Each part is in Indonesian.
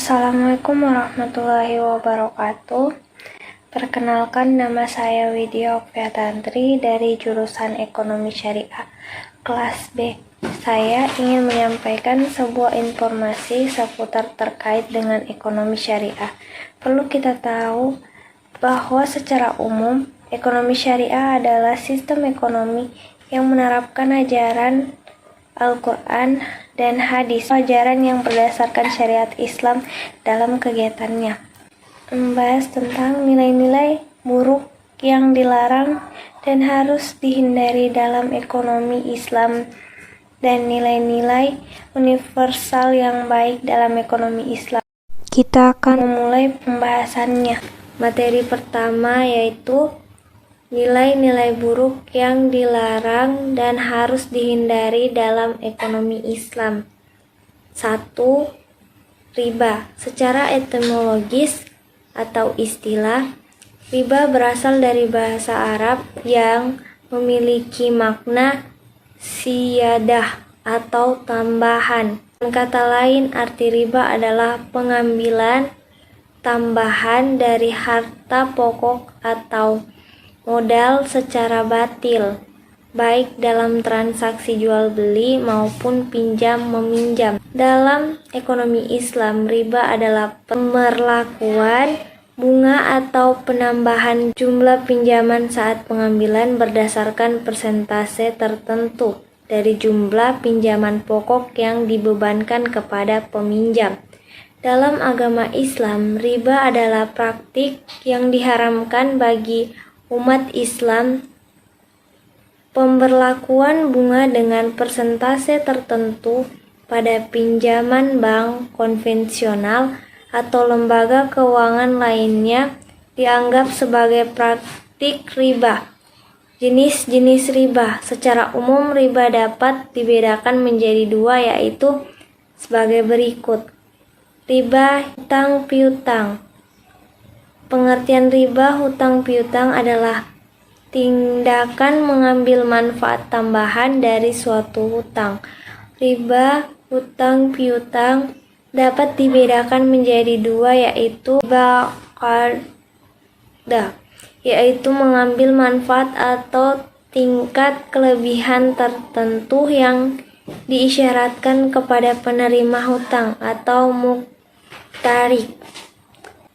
Assalamualaikum warahmatullahi wabarakatuh. Perkenalkan, nama saya Widya Okviatantri dari jurusan Ekonomi Syariah kelas B. Saya ingin menyampaikan sebuah informasi seputar terkait dengan ekonomi syariah. Perlu kita tahu bahwa secara umum, ekonomi syariah adalah sistem ekonomi yang menerapkan ajaran Al-Quran dan hadis, ajaran yang berdasarkan syariat Islam dalam kegiatannya. Membahas tentang nilai-nilai buruk yang dilarang dan harus dihindari dalam ekonomi Islam dan nilai-nilai universal yang baik dalam ekonomi Islam. Kita akan memulai pembahasannya. Materi pertama yaitu nilai-nilai buruk yang dilarang dan harus dihindari dalam ekonomi Islam. 1. Riba. Secara etimologis atau istilah, riba berasal dari bahasa Arab yang memiliki makna siyadah atau tambahan. Dengan kata lain, arti riba adalah pengambilan tambahan dari harta pokok atau modal secara batil, baik dalam transaksi jual beli maupun pinjam meminjam. Dalam ekonomi Islam, riba adalah pemberlakuan bunga atau penambahan jumlah pinjaman saat pengambilan berdasarkan persentase tertentu dari jumlah pinjaman pokok yang dibebankan kepada peminjam. Dalam agama Islam, riba adalah praktik yang diharamkan bagi umat Islam. Pemberlakuan bunga dengan persentase tertentu pada pinjaman bank konvensional atau lembaga keuangan lainnya dianggap sebagai praktik riba. Jenis-jenis riba. Secara umum, riba dapat dibedakan menjadi dua, yaitu sebagai berikut. Riba hutang piutang. Pengertian riba hutang piutang adalah tindakan mengambil manfaat tambahan dari suatu hutang. Riba hutang piutang dapat dibedakan menjadi dua, yaitu riba qardah, yaitu mengambil manfaat atau tingkat kelebihan tertentu yang diisyaratkan kepada penerima hutang atau muqtarid.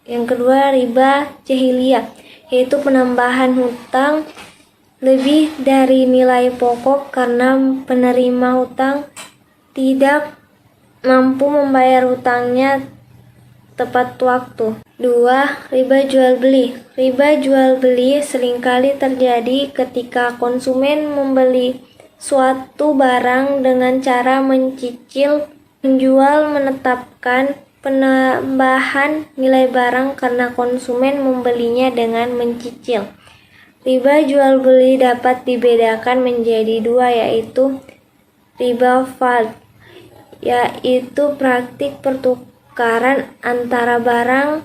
Yang kedua, riba jahiliyah, yaitu penambahan hutang lebih dari nilai pokok karena penerima hutang tidak mampu membayar hutangnya tepat waktu. 2. Riba jual beli. Riba jual beli seringkali terjadi ketika konsumen membeli suatu barang dengan cara mencicil. Penjual menetapkan penambahan nilai barang karena konsumen membelinya dengan mencicil. Riba jual beli dapat dibedakan menjadi dua, yaitu riba fadl, yaitu praktik pertukaran antara barang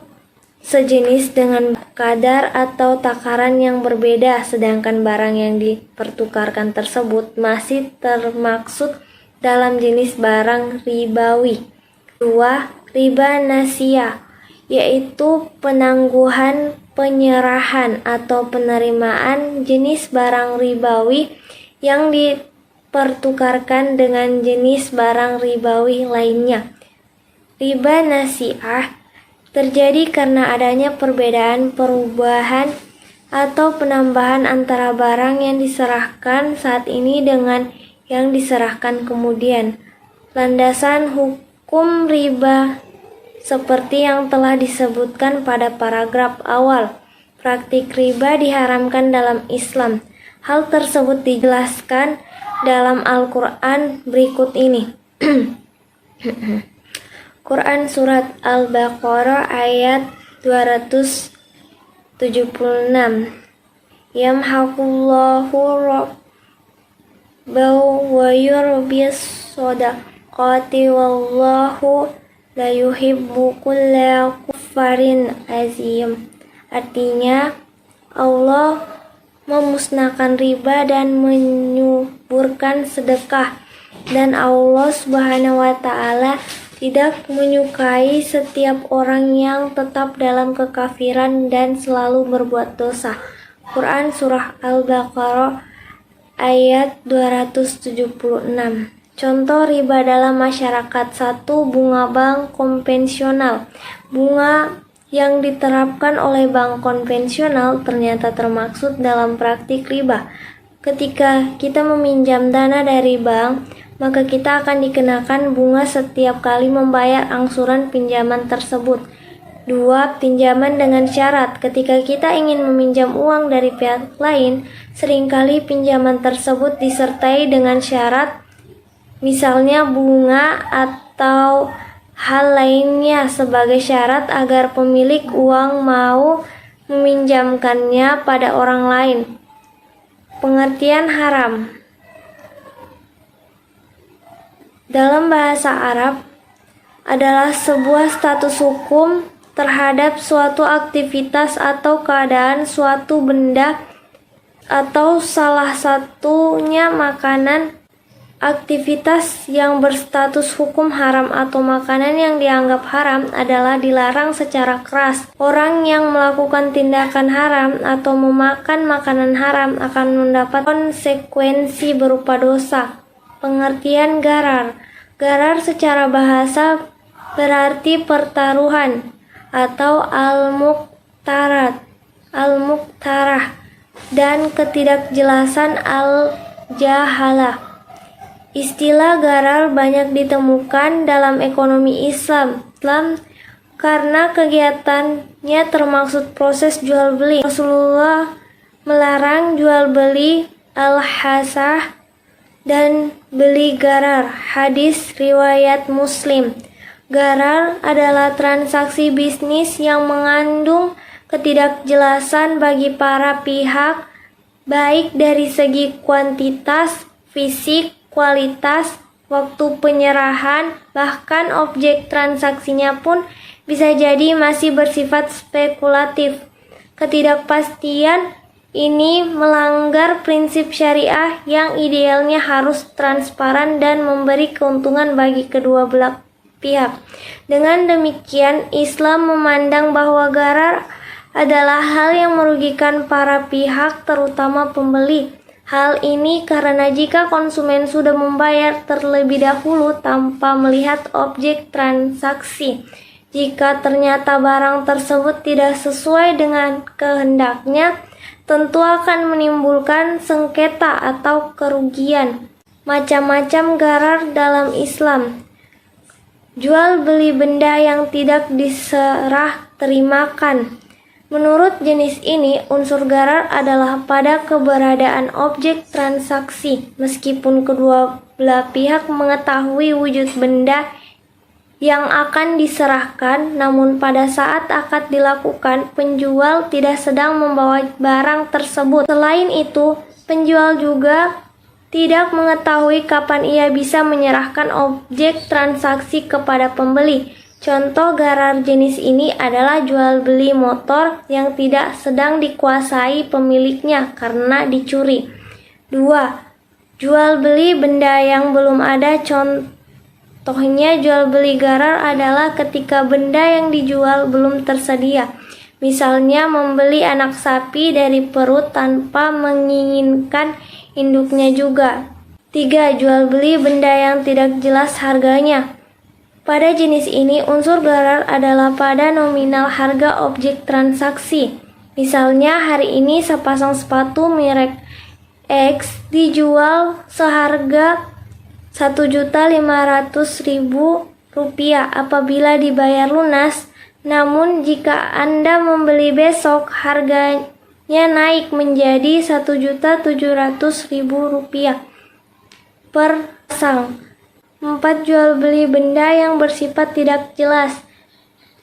sejenis dengan kadar atau takaran yang berbeda, sedangkan barang yang dipertukarkan tersebut masih termaksud dalam jenis barang ribawi. 2. Riba nasiyah, yaitu penangguhan penyerahan atau penerimaan jenis barang ribawi yang dipertukarkan dengan jenis barang ribawi lainnya. Riba nasiyah terjadi karena adanya perbedaan perubahan atau penambahan antara barang yang diserahkan saat ini dengan yang diserahkan kemudian. Landasan hukum riba seperti yang telah disebutkan pada paragraf awal, praktik riba diharamkan dalam Islam. Hal tersebut dijelaskan dalam Al-Quran berikut ini. Quran Surat Al-Baqarah ayat 276. Yamhaqullahu rabbau wa yurbis shadaqati wallahu la yuhibbu kulla kuffarin azim. Artinya, Allah memusnahkan riba dan menyuburkan sedekah, dan Allah Subhanahu wa Ta'ala tidak menyukai setiap orang yang tetap dalam kekafiran dan selalu berbuat dosa. Quran Surah Al-Baqarah ayat 276. Contoh riba dalam masyarakat. 1. Bunga bank konvensional. Bunga yang diterapkan oleh bank konvensional ternyata termaksud dalam praktik riba. Ketika kita meminjam dana dari bank, maka kita akan dikenakan bunga setiap kali membayar angsuran pinjaman tersebut. 2. Pinjaman dengan syarat. Ketika kita ingin meminjam uang dari pihak lain, seringkali pinjaman tersebut disertai dengan syarat, misalnya bunga atau hal lainnya sebagai syarat agar pemilik uang mau meminjamkannya pada orang lain. Pengertian haram. Dalam bahasa Arab adalah sebuah status hukum terhadap suatu aktivitas atau keadaan suatu benda atau salah satunya makanan. Aktivitas yang berstatus hukum haram atau makanan yang dianggap haram adalah dilarang secara keras. Orang yang melakukan tindakan haram atau memakan makanan haram akan mendapat konsekuensi berupa dosa. Pengertian gharar. Gharar secara bahasa berarti pertaruhan atau al-muqtarah dan ketidakjelasan al-jahalah. Istilah gharar banyak ditemukan dalam ekonomi Islam karena kegiatannya termaksud proses jual beli. Rasulullah melarang jual beli al-hasah dan beli gharar. Hadis riwayat Muslim. Gharar adalah transaksi bisnis yang mengandung ketidakjelasan bagi para pihak, baik dari segi kuantitas, fisik, kualitas, waktu penyerahan, bahkan objek transaksinya pun bisa jadi masih bersifat spekulatif. Ketidakpastian ini melanggar prinsip syariah yang idealnya harus transparan dan memberi keuntungan bagi kedua belah pihak. Dengan demikian, Islam memandang bahwa gharar adalah hal yang merugikan para pihak, terutama pembeli. Hal ini karena jika konsumen sudah membayar terlebih dahulu tanpa melihat objek transaksi, jika ternyata barang tersebut tidak sesuai dengan kehendaknya, tentu akan menimbulkan sengketa atau kerugian. Macam-macam gharar dalam Islam. Jual beli benda yang tidak diserah terimakan. Menurut jenis ini, unsur gharar adalah pada keberadaan objek transaksi, meskipun kedua belah pihak mengetahui wujud benda yang akan diserahkan, namun pada saat akad dilakukan, penjual tidak sedang membawa barang tersebut. Selain itu, penjual juga tidak mengetahui kapan ia bisa menyerahkan objek transaksi kepada pembeli. Contoh gharar jenis ini adalah jual beli motor yang tidak sedang dikuasai pemiliknya karena dicuri. 2. Jual beli benda yang belum ada. Contohnya jual beli gharar adalah ketika benda yang dijual belum tersedia. Misalnya membeli anak sapi dari perut tanpa menginginkan induknya juga. 3. Jual beli benda yang tidak jelas harganya. Pada jenis ini, unsur gharar adalah pada nominal harga objek transaksi. Misalnya, hari ini sepasang sepatu merek X dijual seharga Rp1.500.000 apabila dibayar lunas. Namun, jika Anda membeli besok, harganya naik menjadi Rp1.700.000 per pasang. 4. Jual beli benda yang bersifat tidak jelas.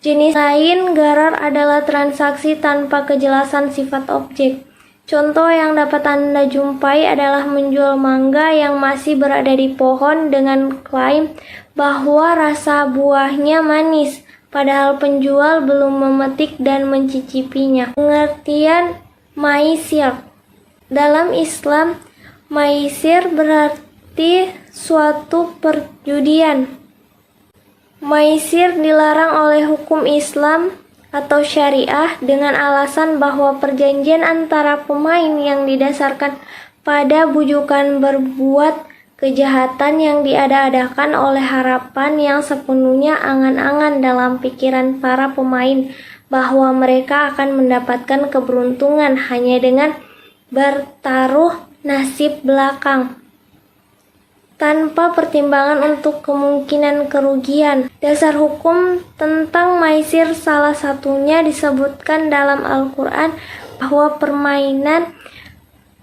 Jenis lain gharar adalah transaksi tanpa kejelasan sifat objek. Contoh yang dapat Anda jumpai adalah menjual mangga yang masih berada di pohon dengan klaim bahwa rasa buahnya manis, padahal penjual belum memetik dan mencicipinya. Pengertian maisir. Dalam Islam, maisir berarti suatu perjudian. Maisir dilarang oleh hukum Islam atau syariah dengan alasan bahwa perjanjian antara pemain yang didasarkan pada bujukan berbuat kejahatan yang diada-adakan oleh harapan yang sepenuhnya angan-angan dalam pikiran para pemain bahwa mereka akan mendapatkan keberuntungan hanya dengan bertaruh nasib belakang tanpa pertimbangan untuk kemungkinan kerugian. Dasar hukum tentang maisir salah satunya disebutkan dalam Al-Quran bahwa permainan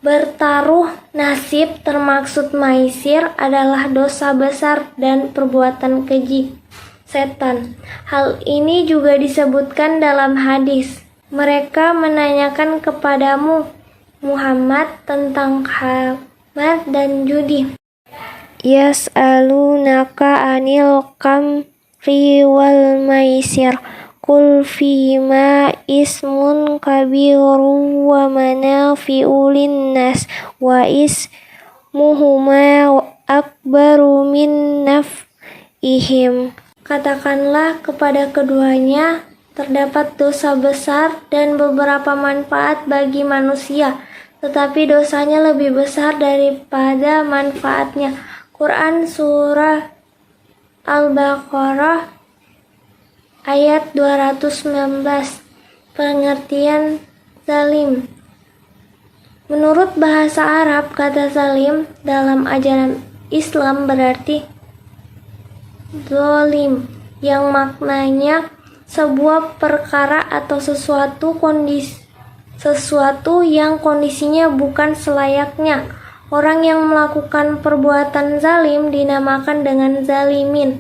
bertaruh nasib termaksud maisir adalah dosa besar dan perbuatan keji setan. Hal ini juga disebutkan dalam hadis. Mereka menanyakan kepadamu Muhammad tentang khamar dan judi. Yas'alunaka anil kamri wal maisir qul fima ismun kabiru wa manafi'u linnas wa ismuhuma akbaru min naf'ihim. Katakanlah kepada keduanya, terdapat dosa besar dan beberapa manfaat bagi manusia, tetapi dosanya lebih besar daripada manfaatnya. Quran Surah Al-Baqarah ayat 219. Pengertian zalim. Menurut bahasa Arab, kata zalim dalam ajaran Islam berarti zalim, yang maknanya sebuah perkara atau sesuatu yang kondisinya bukan selayaknya. Orang yang melakukan perbuatan zalim dinamakan dengan zalimin.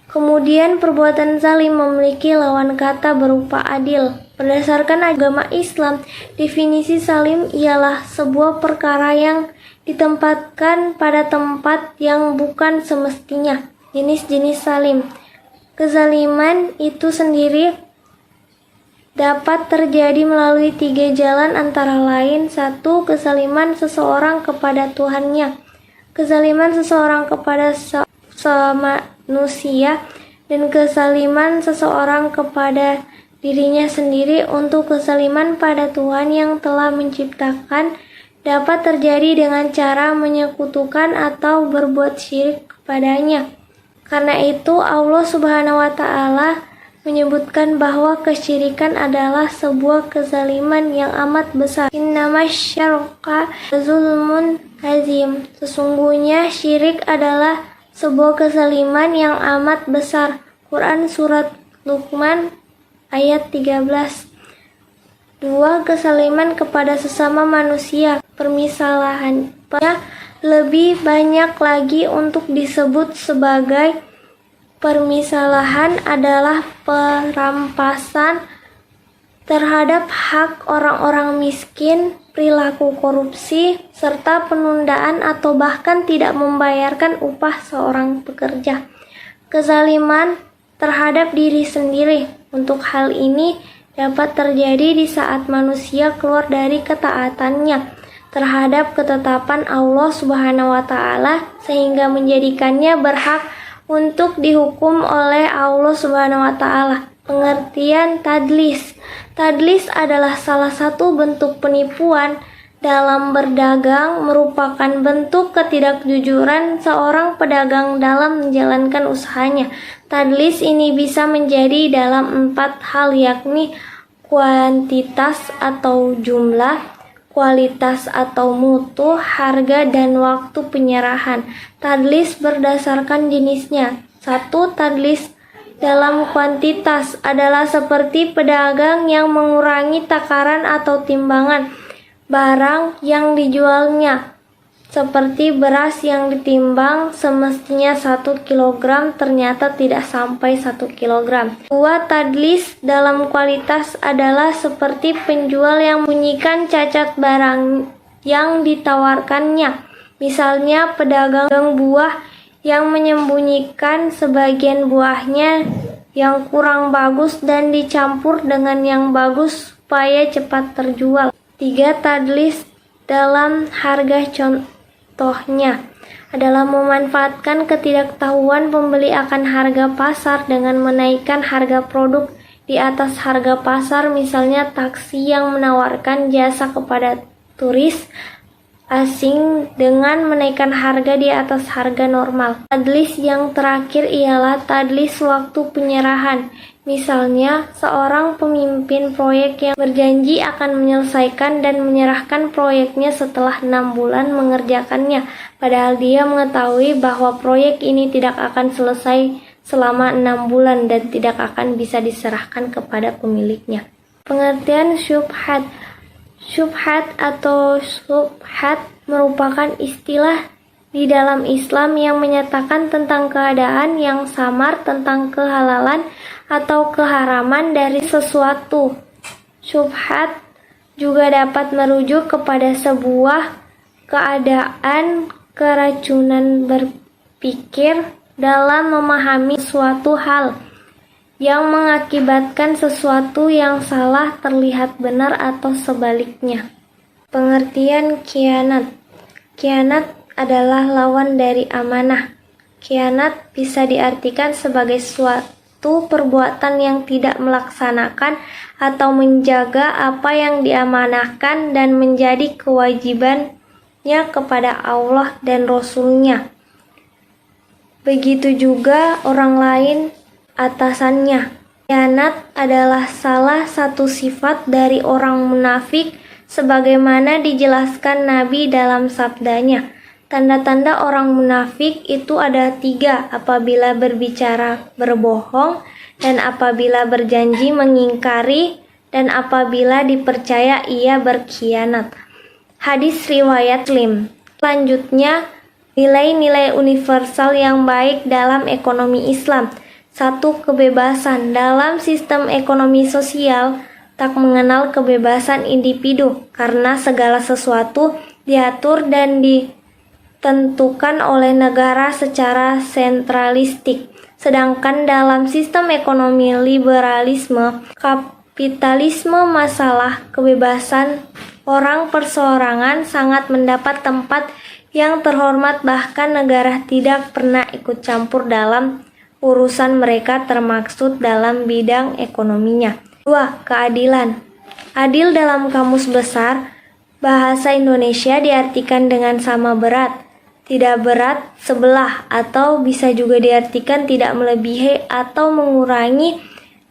Kemudian perbuatan zalim memiliki lawan kata berupa adil. Berdasarkan agama Islam, definisi zalim ialah sebuah perkara yang ditempatkan pada tempat yang bukan semestinya. Jenis-jenis zalim. Kezaliman itu sendiri dapat terjadi melalui 3 jalan, antara lain: 1. Kezaliman seseorang kepada Tuhannya, kezaliman seseorang kepada manusia, dan kezaliman seseorang kepada dirinya sendiri. Untuk kezaliman pada Tuhan yang telah menciptakan dapat terjadi dengan cara menyekutukan atau berbuat syirik kepadanya. Karena itu Allah Subhanahu wa Ta'ala menyebutkan bahwa kesyirikan adalah sebuah kezaliman yang amat besar. Innamasyarqa zulmun azim. Sesungguhnya syirik adalah sebuah kezaliman yang amat besar. Quran Surat Luqman ayat 13. 2. Kezaliman kepada sesama manusia. Permisalahannya lebih banyak lagi untuk disebut sebagai permisalahan adalah perampasan terhadap hak orang-orang miskin, perilaku korupsi, serta penundaan atau bahkan tidak membayarkan upah seorang pekerja. Kezaliman terhadap diri sendiri. Untuk hal ini dapat terjadi di saat manusia keluar dari ketaatannya terhadap ketetapan Allah Subhanahu wa Ta'ala sehingga menjadikannya berhak untuk dihukum oleh Allah Subhanahu wa Ta'ala. Pengertian tadlis. Tadlis adalah salah satu bentuk penipuan dalam berdagang, merupakan bentuk ketidakjujuran seorang pedagang dalam menjalankan usahanya. Tadlis ini bisa menjadi dalam 4 hal, yakni kuantitas atau jumlah, kualitas atau mutu, harga, dan waktu penyerahan. Tadlis berdasarkan jenisnya. 1. Tadlis dalam kuantitas adalah seperti pedagang yang mengurangi takaran atau timbangan barang yang dijualnya. Seperti beras yang ditimbang semestinya 1 kg ternyata tidak sampai 1 kg. 2. Tadlis dalam kualitas adalah seperti penjual yang menyembunyikan cacat barang yang ditawarkannya. Misalnya pedagang buah yang menyembunyikan sebagian buahnya yang kurang bagus dan dicampur dengan yang bagus supaya cepat terjual. 3. Tadlis dalam harga. Contohnya, adalah memanfaatkan ketidaktahuan pembeli akan harga pasar dengan menaikkan harga produk di atas harga pasar, misalnya taksi yang menawarkan jasa kepada turis asing dengan menaikkan harga di atas harga normal. Tadlis yang terakhir ialah tadlis waktu penyerahan. Misalnya, seorang pemimpin proyek yang berjanji akan menyelesaikan dan menyerahkan proyeknya setelah 6 bulan mengerjakannya, padahal dia mengetahui bahwa proyek ini tidak akan selesai selama 6 bulan dan tidak akan bisa diserahkan kepada pemiliknya. Pengertian syubhat. Syubhat atau subhat merupakan istilah di dalam Islam yang menyatakan tentang keadaan yang samar tentang kehalalan atau keharaman dari sesuatu. Syubhat juga dapat merujuk kepada sebuah keadaan keracunan berpikir dalam memahami suatu hal yang mengakibatkan sesuatu yang salah terlihat benar atau sebaliknya. Pengertian khianat. Khianat adalah lawan dari amanah. Khianat bisa diartikan sebagai suatu perbuatan yang tidak melaksanakan atau menjaga apa yang diamanahkan dan menjadi kewajibannya kepada Allah dan Rasul-Nya. Begitu juga orang lain atasannya. Khianat adalah salah satu sifat dari orang munafik sebagaimana dijelaskan Nabi dalam sabdanya. Tanda-tanda orang munafik itu ada 3, apabila berbicara berbohong, dan apabila berjanji mengingkari, dan apabila dipercaya ia berkhianat. Hadis riwayat Muslim. Selanjutnya, nilai-nilai universal yang baik dalam ekonomi Islam. 1. Kebebasan. Dalam sistem ekonomi sosial, tak mengenal kebebasan individu, karena segala sesuatu diatur dan ditentukan oleh negara secara sentralistik. Sedangkan dalam sistem ekonomi liberalisme, kapitalisme, masalah kebebasan orang perseorangan sangat mendapat tempat yang terhormat, bahkan negara tidak pernah ikut campur dalam urusan mereka termaksud dalam bidang ekonominya. 2. Keadilan. Adil dalam Kamus Besar Bahasa Indonesia diartikan dengan sama berat, tidak berat sebelah, atau bisa juga diartikan tidak melebihi atau mengurangi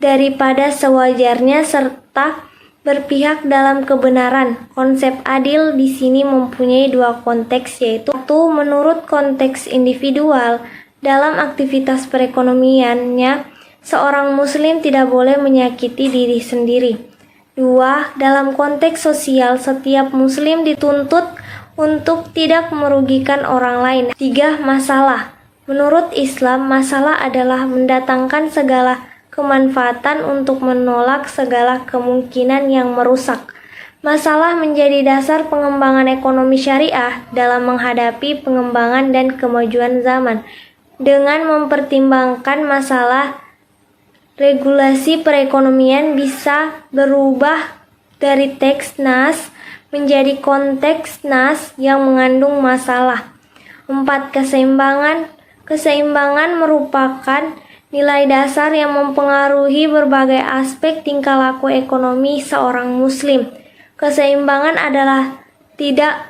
daripada sewajarnya serta berpihak dalam kebenaran. Konsep adil di sini mempunyai 2 konteks, yaitu 1. Menurut konteks individual. Dalam aktivitas perekonomiannya, seorang muslim tidak boleh menyakiti diri sendiri. 2. Dalam konteks sosial, setiap muslim dituntut untuk tidak merugikan orang lain. 3. Masalah. Menurut Islam, masalah adalah mendatangkan segala kemanfaatan untuk menolak segala kemungkinan yang merusak. Masalah menjadi dasar pengembangan ekonomi syariah dalam menghadapi pengembangan dan kemajuan zaman. Dengan mempertimbangkan masalah, regulasi perekonomian bisa berubah dari teks nas menjadi konteks nas yang mengandung masalah. 4. Keseimbangan. Keseimbangan merupakan nilai dasar yang mempengaruhi berbagai aspek tingkah laku ekonomi seorang muslim. Keseimbangan adalah tidak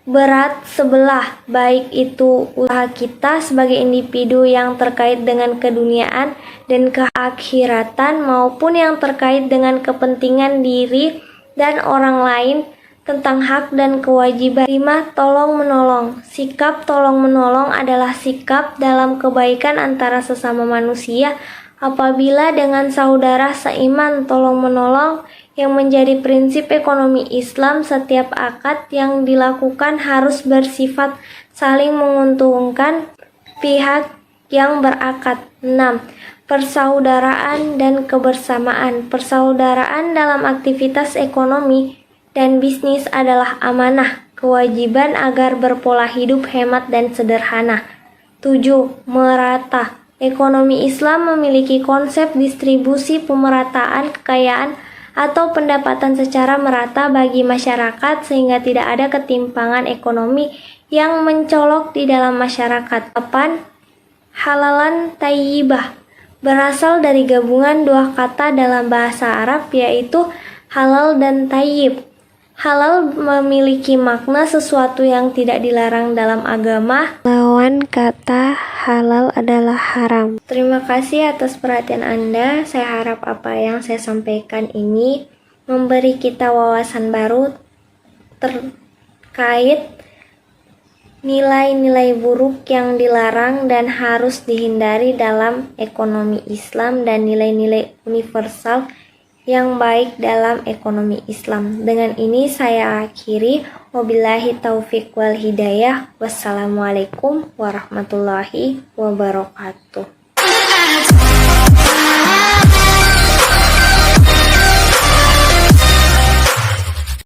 berat sebelah, baik itu usaha kita sebagai individu yang terkait dengan keduniaan dan keakhiratan maupun yang terkait dengan kepentingan diri dan orang lain tentang hak dan kewajiban. 5. Tolong-menolong. Sikap tolong-menolong adalah sikap dalam kebaikan antara sesama manusia. Apabila dengan saudara seiman tolong-menolong yang menjadi prinsip ekonomi Islam, setiap akad yang dilakukan harus bersifat saling menguntungkan pihak yang berakad. 6. Persaudaraan dan kebersamaan. Persaudaraan dalam aktivitas ekonomi dan bisnis adalah amanah, kewajiban agar berpola hidup hemat dan sederhana. 7. Merata. Ekonomi Islam memiliki konsep distribusi pemerataan kekayaan atau pendapatan secara merata bagi masyarakat sehingga tidak ada ketimpangan ekonomi yang mencolok di dalam masyarakat. 8. Halalan tayyibah berasal dari gabungan dua kata dalam bahasa Arab yaitu halal dan tayyib. Halal memiliki makna sesuatu yang tidak dilarang dalam agama. Lawan kata halal adalah haram. Terima kasih atas perhatian Anda. Saya harap apa yang saya sampaikan ini memberi kita wawasan baru terkait nilai-nilai buruk yang dilarang dan harus dihindari dalam ekonomi Islam dan nilai-nilai universal yang baik dalam ekonomi Islam. Dengan ini saya akhiri. Wabillahi taufiq wal hidayah. Wassalamualaikum warahmatullahi wabarakatuh.